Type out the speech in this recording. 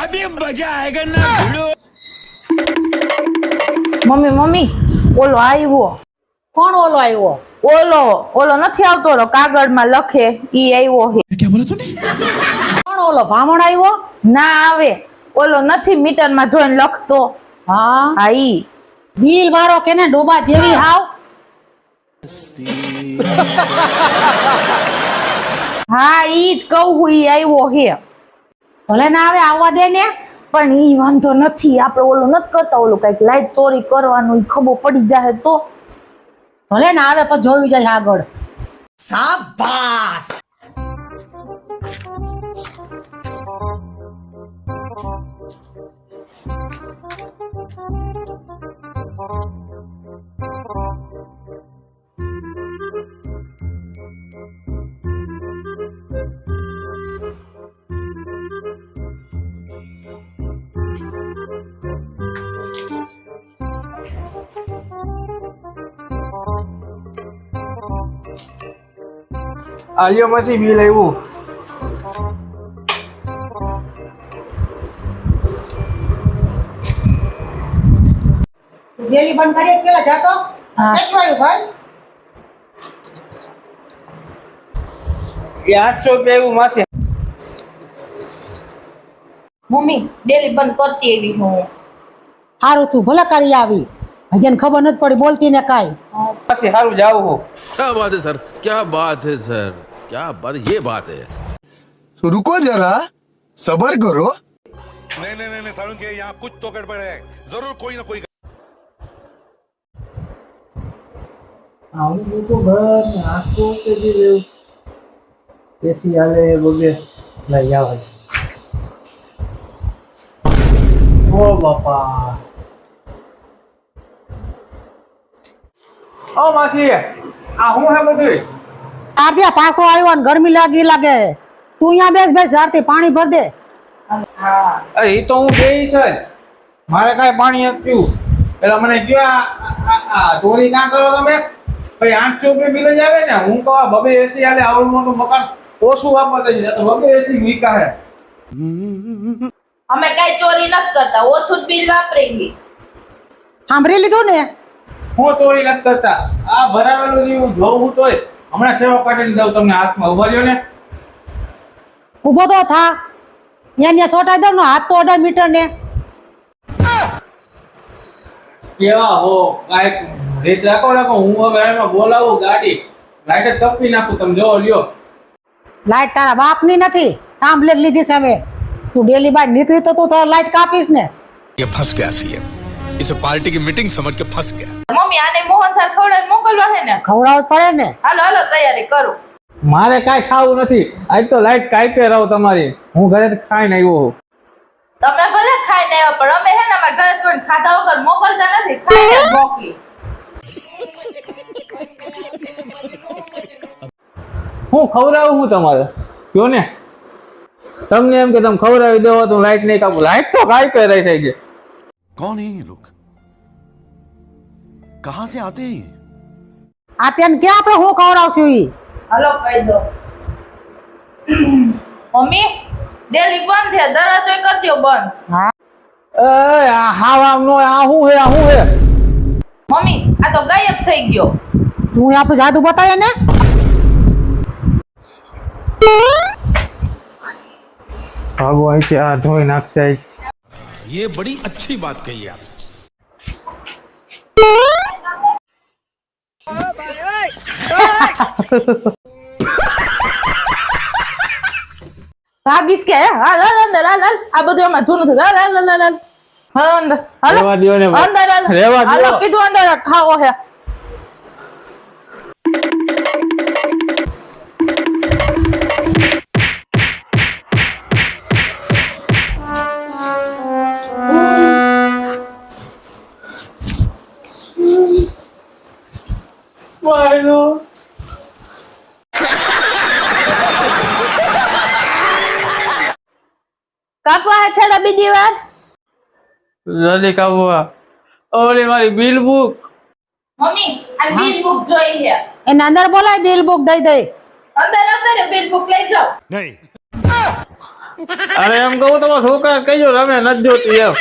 अभी मजा आएगा ना भिड़ो। મમ્મી મમ્મી ઓલો આવ્યો. કોણ ઓલો આવ્યો? ઓલો નથી આવતો ઓલો કાગળમાં લખે ઈ આવ્યો હે. કોણ ઓલો ભામણ આવ્યો? ના આવે ઓલો નથી મીટરમાં જોઈને લખતો. હા હા ઈ બિલ વાળો કે ને ડોબા જેવી હાવ. હા ઈ જ કહું હું ઈ આવ્યો હે. ભલે ના આવે આવવા દે ને. પણ ઈ વાંધો નથી આપણે ઓલું નથી કરતા ઓલું કઈક લાઈટ ચોરી કરવાનું ઈ ખબર પડી જાય તો. ભલે ના આવે પણ જોયું જાય આગળ. શાબાશ. આલિયો પછી બિલ આવ્યું. ડેલી બંધ કરી પેલા જાતો. કેટલું આવ્યું ભાઈ? એ 800 રૂપિયા આવ્યું માસે. મમ્મી ડેલી બંધ કરતી એવી હું. હારું તું ભલે કરી આવી. હજન ખબર નથી પડી બોલતી ને કાઈ. માસે સારું જાવું હો. क्या बात है सर, क्या बात है सर, क्या बात, ये बात है। तो रुको जरा सबर करो. नहीं नहीं नहीं सारुण के यहाँ कुछ तो गड़बड़ है, जरूर कोई ना कोई। આવું તો ઘર નાખો કે જે એસી હાલે બગે લઈ આવે. ઓ બાપા. ઓ માસી આ હું હે બધું. આરતી પાછો આવ્યો ને ગરમી લાગે. તું અહીંયા બેસ આરતી પાણી ભર દે. એ તો હું બેઈશ જ. મારે કાંઈ પાણી નથી પીવું. પેલા મને કયો આ ચોરી ના કરો તમે. ભાઈ 800 રૂપિયા બિલ જ આવે ને. હું કહું આ બબે એસી હાલે આવડું મોટું મકાન ઓછું વાપરતા છે તો બબે એસી વીકા હે. અમે કઈ ચોરી નથી કરતા ઓછું જ બિલ વાપરી ગઈ. સાંભળી લીધું ને? હું ચોરી નથી કરતા. આ ભરાવેલું જેવું જોવું તોય હમણાં સેવા કાઢીને દઉં તમને હાથમાં. ઉભા રહ્યો ને. ઊભો તો થા. ત્યાં સોટાઈ દઉં ને હાથ તો 18 મીટર ને. કેવા હો કાંઈક રીત રાખો. હું હવે એમાં બોલાવું ગાડી લાઈટ જ તપી નાખું. તમે જોવો લ્યો. લાઈટ તારા બાપની નથી, ટામ્બલેટ લીધી છે હવે. તું ડેલી બાર નીકળી તો તું લાઈટ કાપીશ ને. ये फंस गया सीएम, इसे पार्टी की मीटिंग समझ के फंस गया। મમ્મી આને મોહનથાળ ખવડાવીને મોકલવા હે ને. ખવડાવવું જ પડે ને. હાલો હાલો તૈયારી કરું. મારે કાંઈ ખાવું નથી. આજ તો લાઈટ કાપી રહો તમારી. હું ઘરેથી ખાઈને આવ્યો છું. તમે ભલે ખાઈને આવ્યો પણ અમે હે ને અમારા ઘરે કોઈ ખાધા વગર મોકલતા નથી. ખાઈને જ મોકલી. હું ખવડાવું હું તમારે કયો ને. તમને એમ કે તમે ખવડાવી દેવો તો લાઈટ નહીં કાપું. લાઈટ તો કાપી રહી છે. कौन है ये लोग, कहाँ से आते हैं ये? આ તેને ક્યાં આપણે હું ખવડાવશું ઈ? હાલો કહી દો. મમ્મી ડેલી બંધ છે દરવાજો કરી દો બંધ. એ આ હાવ નો આ હું હે મમ્મી આ તો ગાયબ થઈ ગયો. તું આપણું જાદુ બતાવે ને. ભાગો અહીંથી. આ ધોઈ નાખશે. ये बड़ी अच्छी बात कही आप। ભાગીશ કે હાલ હાલ અંદર હાલ હાલ આ બધું એમાં જૂનું થયું. હાલ હાલ હાલ હાલ હાલ અંદર હાલો રેવા દ્યો ને ભાઈ. અંદર હાલ રેવા દ્યો. હાલો કીધું અંદર ખાવો હે. કાપવા છેડા બીજી વાર. જલ્દી કાબુઆ. ઓલી મારી બિલ બુક. મમ્મી આ બિલ બુક જોઈ છે. એને અંદર બોલાય બિલ બુક દઈ દે. અંદર અંદર બિલ બુક લઈ જાઓ. नहीं, અરે એમ કહું તો છોકરા કહેજો રમે નથી જોતી એમ